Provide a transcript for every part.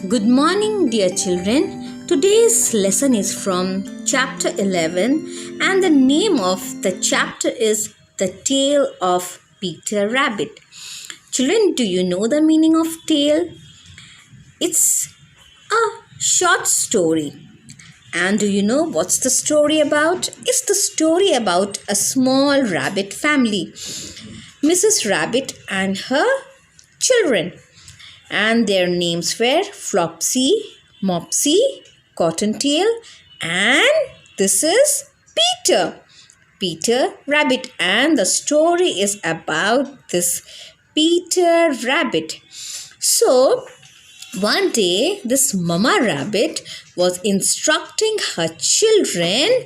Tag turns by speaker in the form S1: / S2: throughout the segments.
S1: Good morning, dear children. Today's lesson is from chapter 11, and the name of the chapter is The Tale of Peter Rabbit. Children, do you know the meaning of tale? It's a short story. And do you know what's the story about? It's the story about a small rabbit family, Mrs. Rabbit and her children. And their names were Flopsy, Mopsy, Cottontail, and this is Peter. Peter Rabbit, and the story is about this Peter Rabbit. So, one day this Mama Rabbit was instructing her children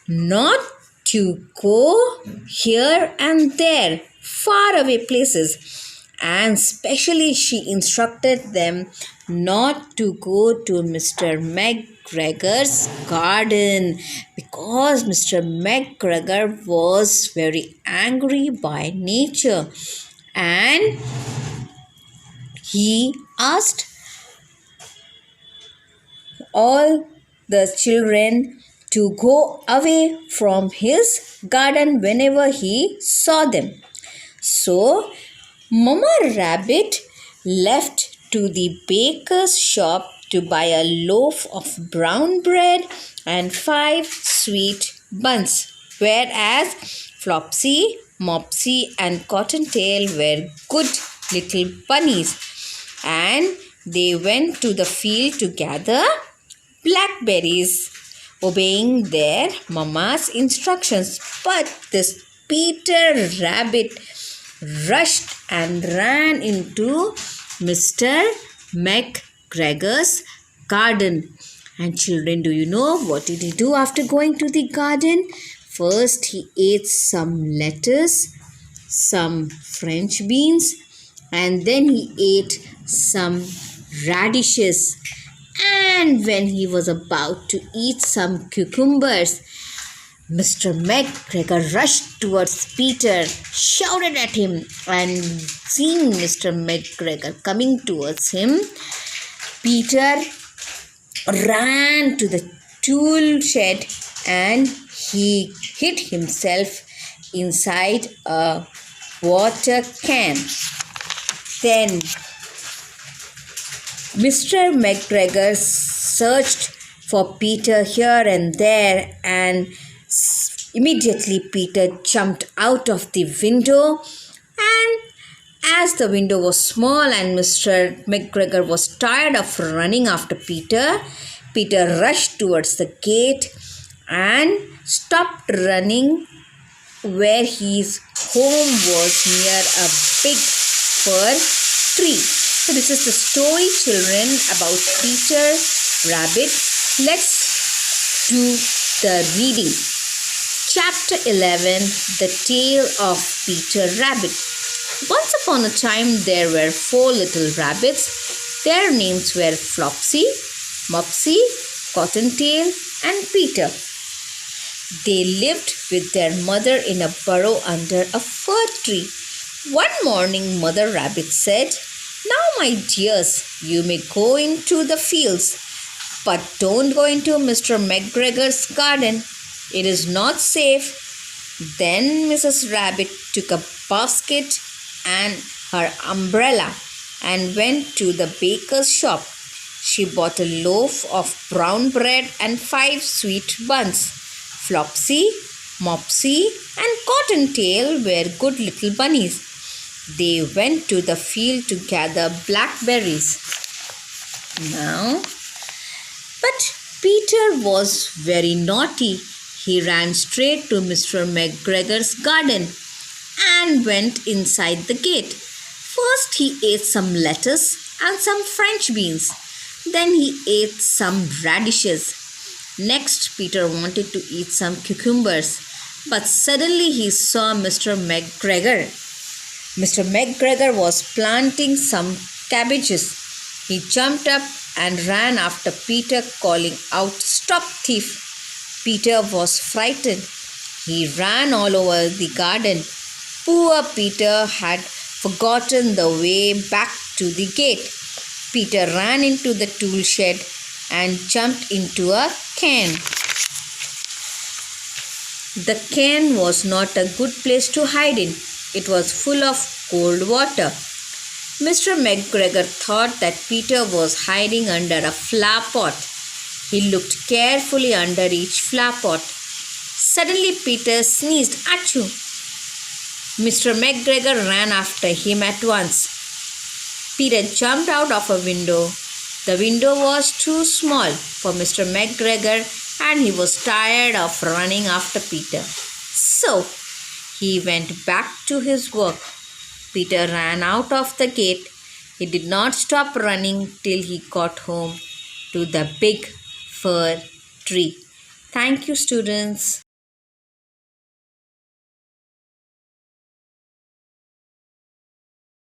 S1: not to go here and there, far away places. And especially she instructed them not to go to Mr. McGregor's garden because Mr. McGregor was very angry by nature, and he asked all the children to go away from his garden whenever he saw them. So Mama Rabbit left to the baker's shop to buy a loaf of brown bread and 5 sweet buns, whereas Flopsy, Mopsy and Cottontail were good little bunnies, and they went to the field to gather blackberries, obeying their mama's instructions. But this Peter Rabbit rushed and ran into Mr. McGregor's garden. And children, do you know what did he do after going to the garden? First, he ate some lettuce, some French beans, and then he ate some radishes. And when he was about to eat some cucumbers, Mr. McGregor rushed towards Peter, shouted at him, and seeing Mr. McGregor coming towards him, Peter ran to the tool shed and he hid himself inside a water can. Then Mr. McGregor searched for Peter here and there, and immediately Peter jumped out of the window, and as the window was small and Mr. McGregor was tired of running after Peter, Peter rushed towards the gate and stopped running where his home was near a big fir tree. So this is the story, children, about Peter Rabbit. Let's do the reading. Chapter 11, The Tale of Peter Rabbit. Once upon a time, there were 4 little rabbits. Their names were Flopsy, Mopsy, Cottontail, and Peter. They lived with their mother in a burrow under a fir tree. One morning, Mother Rabbit said, "Now, my dears, you may go into the fields, but don't go into Mr. McGregor's garden. It is not safe." Then Mrs. Rabbit took a basket and her umbrella and went to the baker's shop. She bought a loaf of brown bread and 5 sweet buns. Flopsy, Mopsy, and Cottontail were good little bunnies. They went to the field to gather blackberries. But Peter was very naughty. He ran straight to Mr. McGregor's garden and went inside the gate. First, he ate some lettuce and some French beans. Then he ate some radishes. Next, Peter wanted to eat some cucumbers. But suddenly he saw Mr. McGregor. Mr. McGregor was planting some cabbages. He jumped up and ran after Peter, calling out, "Stop, thief!" Peter was frightened. He ran all over the garden. Poor Peter had forgotten the way back to the gate. Peter ran into the tool shed and jumped into a can. The can was not a good place to hide in. It was full of cold water. Mr. McGregor thought that Peter was hiding under a flower pot. He looked carefully under each flower pot. Suddenly Peter sneezed. Achoo! Mr. McGregor ran after him at once. Peter jumped out of a window. The window was too small for Mr. McGregor and he was tired of running after Peter. So, he went back to his work. Peter ran out of the gate. He did not stop running till he got home to the big fir tree. Thank you, students.